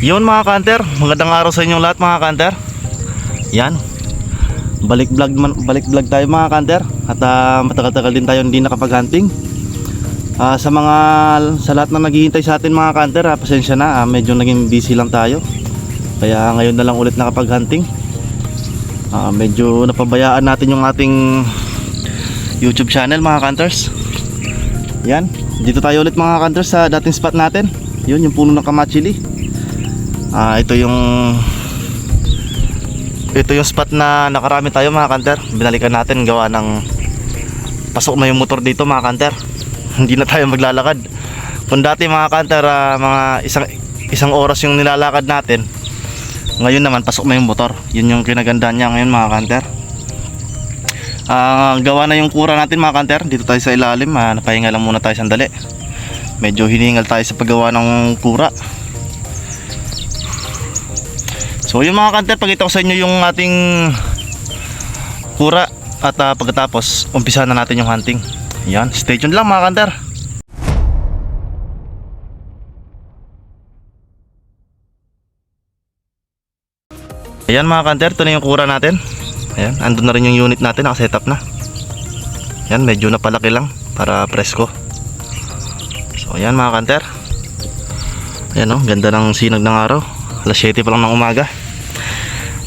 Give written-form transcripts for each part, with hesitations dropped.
Yun mga kanter, magandang araw sa inyong lahat mga kanter. Yan, balik vlog tayo mga kanter. At matagal-tagal din tayo hindi nakapag-hunting. Sa lahat na naghihintay sa atin mga kanter, pasensya na, medyo naging busy lang tayo. Kaya ngayon na lang ulit nakapag-hunting. Medyo napabayaan natin yung ating YouTube channel mga kanters. Yan, dito tayo ulit mga kanters sa dating spot natin. Yun, yung puno ng kamachili. Ito yung spot na nakarami tayo mga kanter. Binalikan natin gawa ng pasok na yung motor dito mga kanter. Hindi na tayo maglalakad. Kung dati mga kanter, mga isang oras yung nilalakad natin, ngayon naman pasok na yung motor. Yun yung kinagandaan niya ngayon mga kanter. Gawa na yung kura natin mga kanter. Dito tayo sa ilalim. Napahinga lang muna tayo sandali. Medyo hiningal tayo sa paggawa ng kura. So yun mga kanter, pakita ko sa inyo yung ating kura. At pagkatapos umpisa na natin yung hunting. Yan, stay tuned lang mga kanter. Ayan mga kanter, ito na yung kura natin. Ayan, andun na rin yung unit natin, nakasetup na. Ayan, medyo napalaki lang para presko. So ayan mga kanter. Ayan o, ganda ng sinag ng araw. Alas 7 pa lang ng umaga.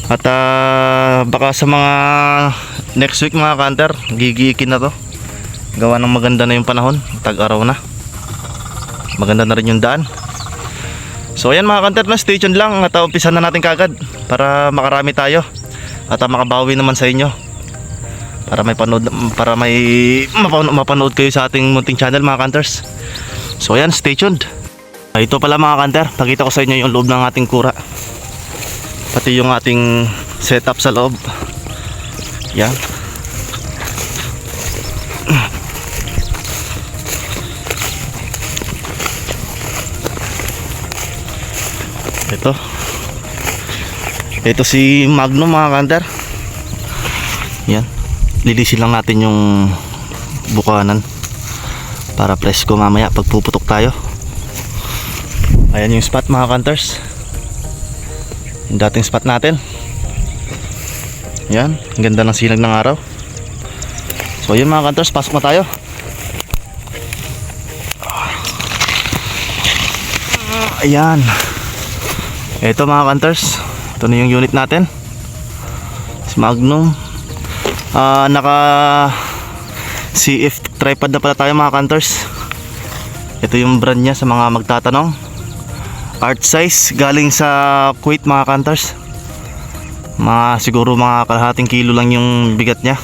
At baka sa mga next week mga kanter, gigiikin na to. Gawa ng maganda na yung panahon, tag-araw na. Maganda na rin yung daan. So ayan mga kanter, na stay tuned lang at umpisa na natin kagad para makarami tayo at makabawi naman sa inyo. Para mapanood kayo sa ating munting channel mga kanters. So ayan, stay tuned. Ito pala mga kanter, pakita ko sa inyo yung loob ng ating kura. Pati yung ating setup sa loob. Yan. Ito si Magnum mga kanter. Yan. Lilisin lang natin yung bukanan para presko mamaya pagpuputok tayo. Ayan yung spot mga kanters, yung dating spot natin. Yan, ang ganda ng sinag ng araw. So yun mga kanters, pasok na tayo. Ayan, ito mga kanters, ito na yung unit natin, si Magnum. Naka CF tripod na pala tayo mga kanters. Ito yung brand nya sa mga magtatanong. Art size, galing sa Kuwait mga kanters. Siguro mga kalahating kilo lang yung bigat nya.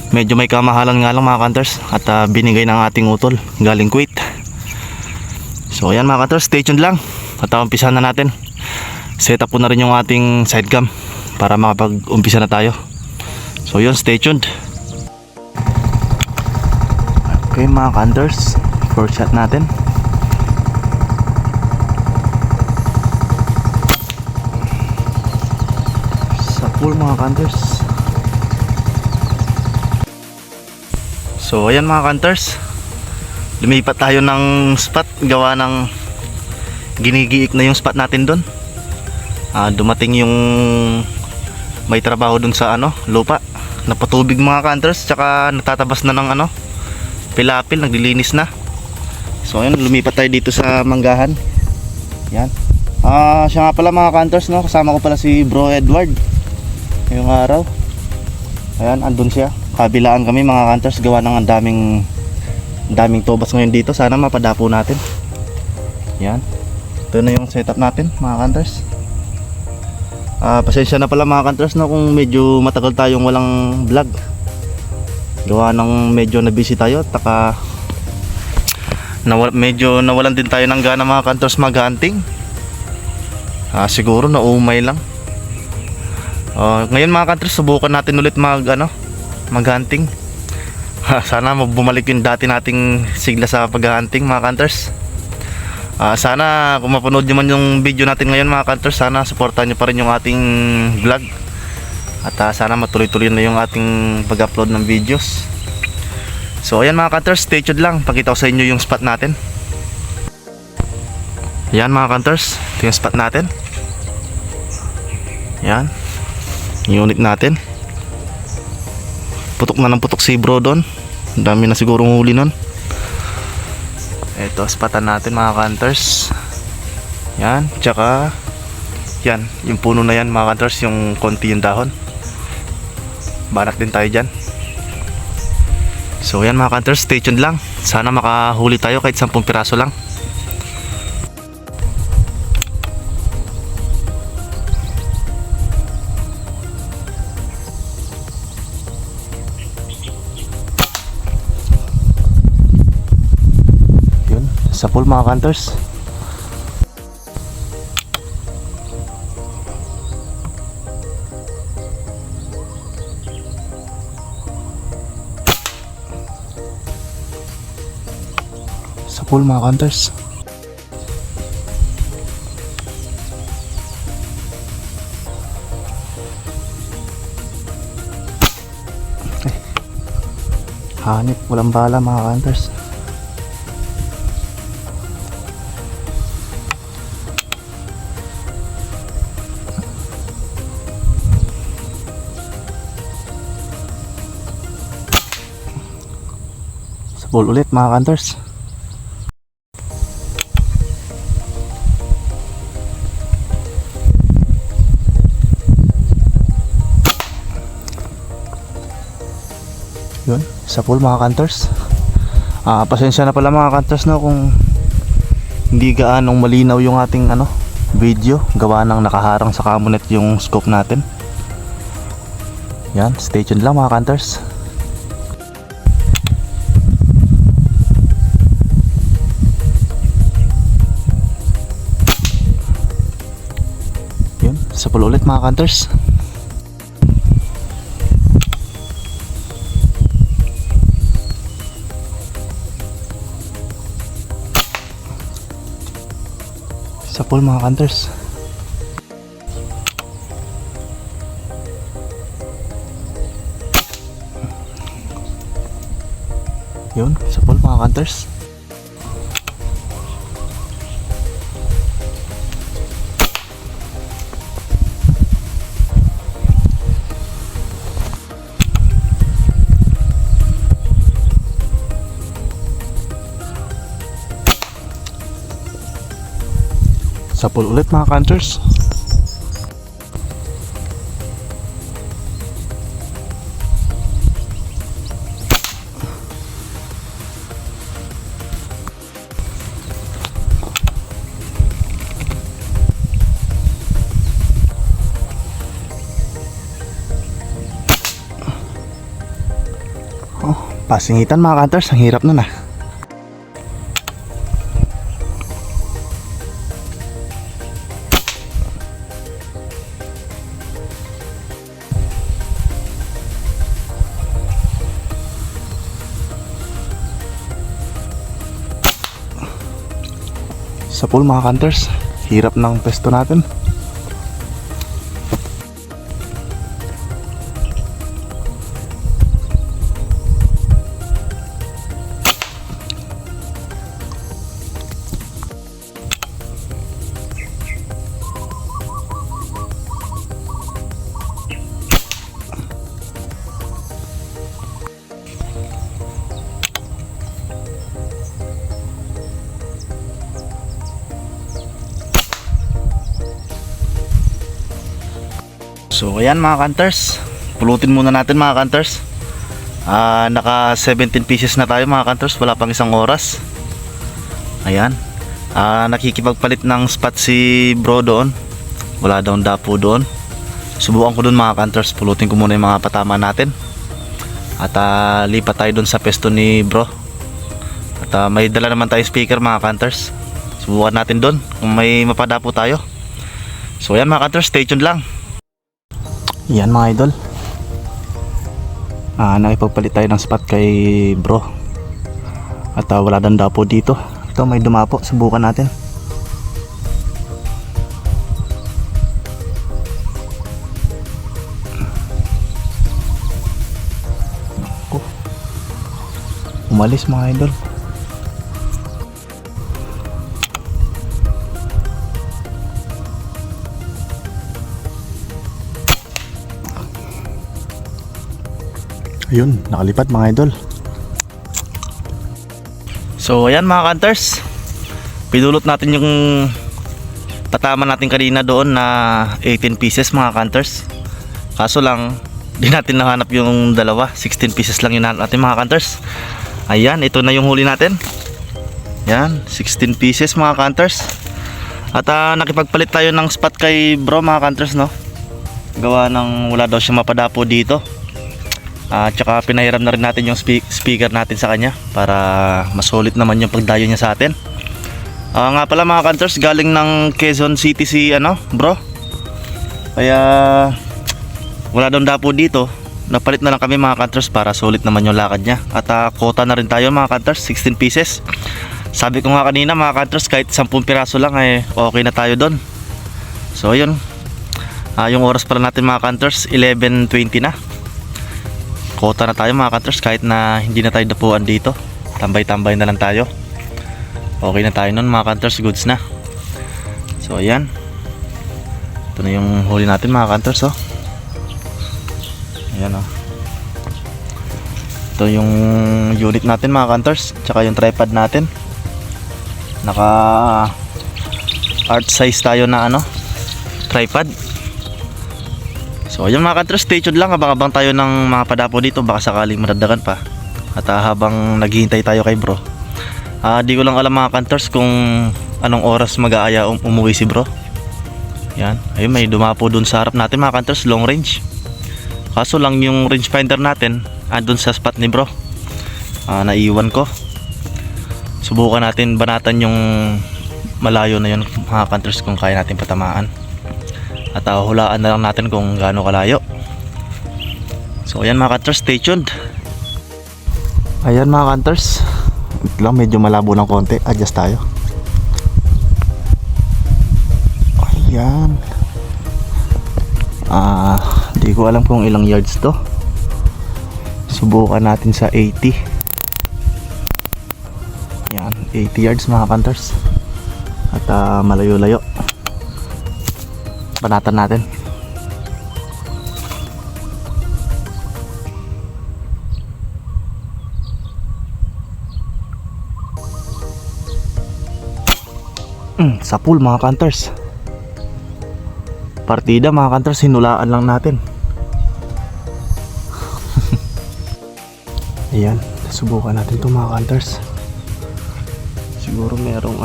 Medyo may kamahalan nga lang mga kanters. At binigay ng ating utol, galing Kuwait. So ayan mga kanters, stay tuned lang. At umpisa na natin. Set up ko na rin yung ating side cam para makapag-umpisa na tayo. So yun, stay tuned. Okay mga kanters, first shot natin. Sa pool mga kanters. So ayan mga kanters, lumipat tayo ng spot. Gawa ng ginigiik na yung spot natin doon. Dumating yung may trabaho dun sa lupa, napatubig mga kanters, tsaka natatabas na ng pilapil, naglilinis na. So ayun, lumipat tayo dito sa manggahan. Yan. Siya nga pala mga kanters, no? Kasama ko pala si Bro Edward ngayong araw. Ayan, andun siya. Kabilaan kami mga kanters, gawa ng daming tobas ngayon dito. Sana mapadapo natin. Yan. Ito na yung setup natin mga kanters. Pasensya na pala mga kanters, no, kung medyo matagal tayong walang vlog. Gawa ng medyo na busy tayo. Medyo nawalan din tayo ng gana mga kanters mag-hunting. Siguro naumay lang. Ngayon mga kanters, subukan natin ulit mag-hunting. Sana bumalik yung dati nating sigla sa pag-hunting mga kanters. Sana kung mapanood nyo man yung video natin ngayon mga kanters, sana supportan nyo pa rin yung ating vlog. At sana matuloy-tuloy na yung ating pag-upload ng videos. So ayan mga kanters, stay tuned lang. Pakita ko sa inyo yung spot natin. Yan mga hunters, ito yung spot natin. Yan yung unit natin. Putok na ng putok si bro doon. Ang dami na sigurong huli nun. Ito spotan natin mga hunters. Yan, tsaka yan, yung puno na yan mga hunters, yung konti yung dahon. Banak din tayo dyan. So yan mga hunters, stay tuned lang. Sana makahuli tayo kahit 10 piraso lang. Yun, sa pool mga hunters. Sa pool mga hunters. Hanip, walang bala mga hunters. Sa pool ulit mga hunters. Yun, sa pool mga hunters. Pasensya na pala mga hunters no kung hindi gaanong malinaw yung ating video, gawa ng nakaharang sa camonet yung scope natin. Yan, stay tuned lang mga hunters. Yun, sa pool ulit mga hunters. Sa pool mga hunters. Yun, sa pool mga hunters. Sa pool ulit mga hunters. Oh, pasingitan mga hunters, ang hirap nun ah. Sa pool mga hunters, hirap ng pesto natin. So ayan mga hunters, pulutin muna natin mga hunters. Naka 17 pieces na tayo mga hunters, wala pang isang oras. Ayan, nakikipagpalit ng spot si bro doon. Wala daw dapo doon. Subukan ko doon mga hunters, pulutin ko muna yung mga patama natin. At lipat tayo doon sa pesto ni bro. At may dala naman tayo speaker mga hunters. Subukan natin doon kung may mapadapo tayo. So ayan mga hunters, stay tuned lang. Yan mga idol, nakipagpalit tayo ng spot kay bro. At wala dang dapo dito. Ito may dumapo, subukan natin. Umalis mga idol. Ayun, nakalipat mga idol. So ayan mga hunters, pinulot natin yung patama natin kanina doon na 18 pieces mga hunters. Kaso lang di natin nahanap yung dalawa, 16 pieces lang yung nahanap natin mga hunters. Ayan, ito na yung huli natin. Yan, 16 pieces mga hunters. At nakipagpalit tayo ng spot kay bro mga hunters, no? Gawa ng wala daw siyang mapadapo dito. Tsaka pinahiram na rin natin yung speaker natin sa kanya para masulit naman yung pagdayo niya sa atin. Nga pala mga hunters, galing ng Quezon City si bro. Kaya wala daw dapo dito. Napalit na lang kami mga hunters para sulit naman yung lakad niya. At quota na rin tayo mga hunters, 16 pieces. Sabi ko nga kanina mga hunters, kahit 10 piraso lang okay na tayo doon. So yun, yung oras pala natin mga hunters 11:20 na. Kota na tayo mga hunters, kahit na hindi na tayo dapuan dito. Tambay-tambay na lang tayo. Okay na tayo nun mga hunters, goods na. So ayan, ito na yung huli natin mga hunters. Ayan ito yung unit natin mga hunters, tsaka yung tripod natin. Naka art size tayo na tripod. So ayun mga hunters, stay tuned lang, abang-abang tayo ng mga padapo dito, baka sakaling madagdagan pa. At habang naghihintay tayo kay bro, di ko lang alam mga hunters kung anong oras mag-aaya umuwi si bro. Yan, ayun, may dumapo dun sa harap natin mga hunters, long range. Kaso lang yung rangefinder natin andun sa spot ni bro, naiwan ko. Subukan natin banatan yung malayo na yun mga hunters, kung kaya natin patamaan. At hulaan na lang natin kung gaano kalayo. So ayan mga hunters, stay tuned. Ayan mga hunters, ito lang, medyo malabo ng konti, adjust tayo. Ayan, di ko alam kung ilang yards to. Subukan natin sa 80. Yan, 80 yards mga hunters. At malayo-layo, banatan natin. Sa pool mga hunters. Partida mga hunters, hinulaan lang natin. Ayan, subukan natin to mga hunters. Siguro merong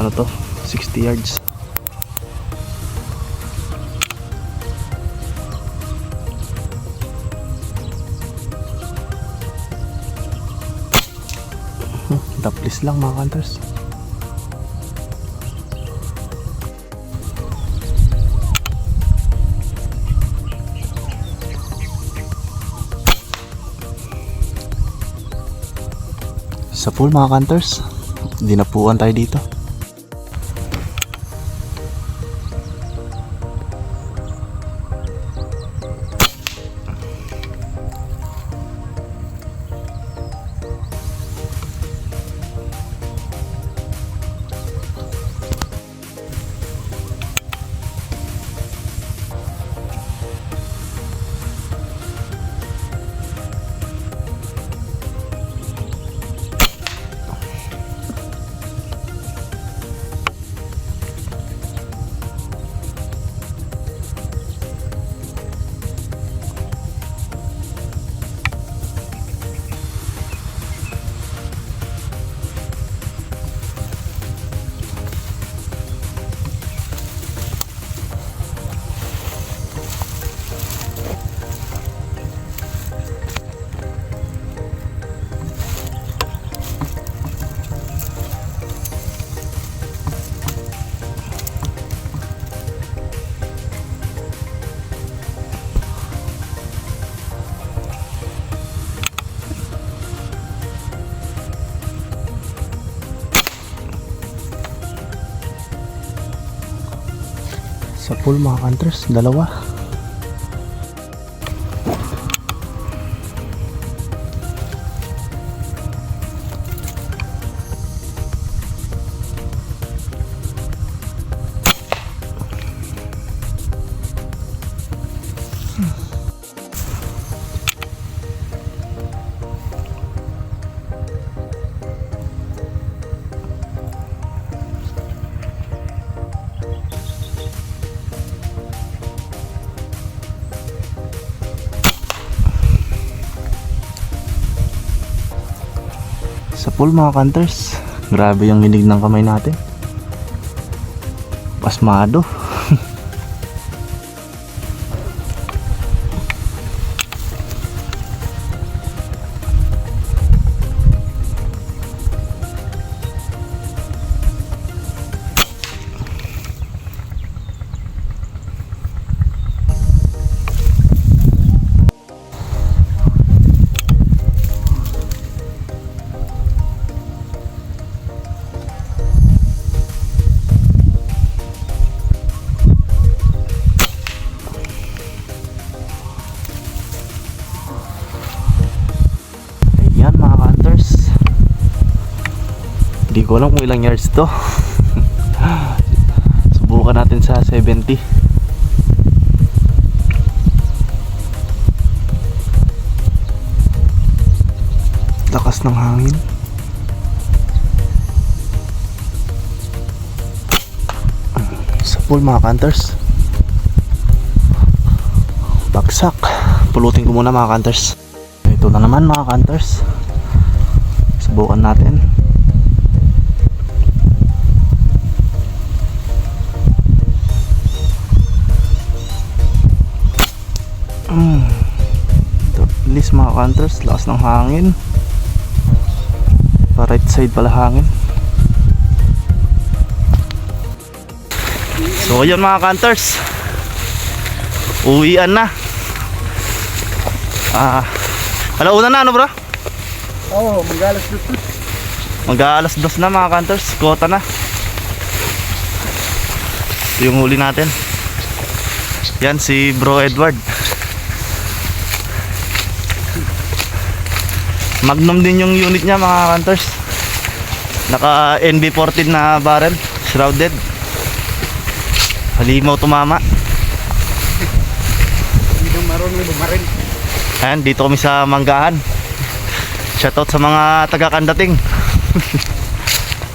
60 yards. Taplis lang mga hunters. Sa pool mga hunters, dinapuan tayo dito. Sa pool mga hunters, dalawa. full mga hunters. Grabe yung hinig ng kamay natin. Pasmado. Hindi ko alam kung ilang yards to. Subukan natin sa 70. Lakas ng hangin. Sa full mga hunters. Bagsak. Pulutin ko muna mga hunters. Ito na naman mga hunters. Subukan natin. At least mga hunters, lakas ng hangin. Pa right side pala hangin. So yun mga hunters, uwian na. Alauna na ano bro? Oo, mag-alas 2. Mag-aalas 2 na mga hunters, kota na. Ito yung huli natin. Yan si Bro Edward. Magnum din yung unit niya mga hunters. Naka NB14 na barrel, shrouded. Halimaw tumama. Hindi na marunong bumaril. Ayan, dito kami sa Manggahan. Shoutout sa mga taga-Kandating.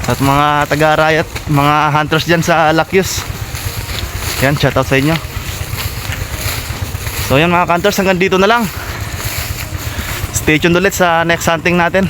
At mga taga-Riot, mga hunters dyan sa Lakyus. Yan, shoutout sa inyo. So yan mga hunters, hanggang dito na lang. Stay tuned ulit sa next hunting natin.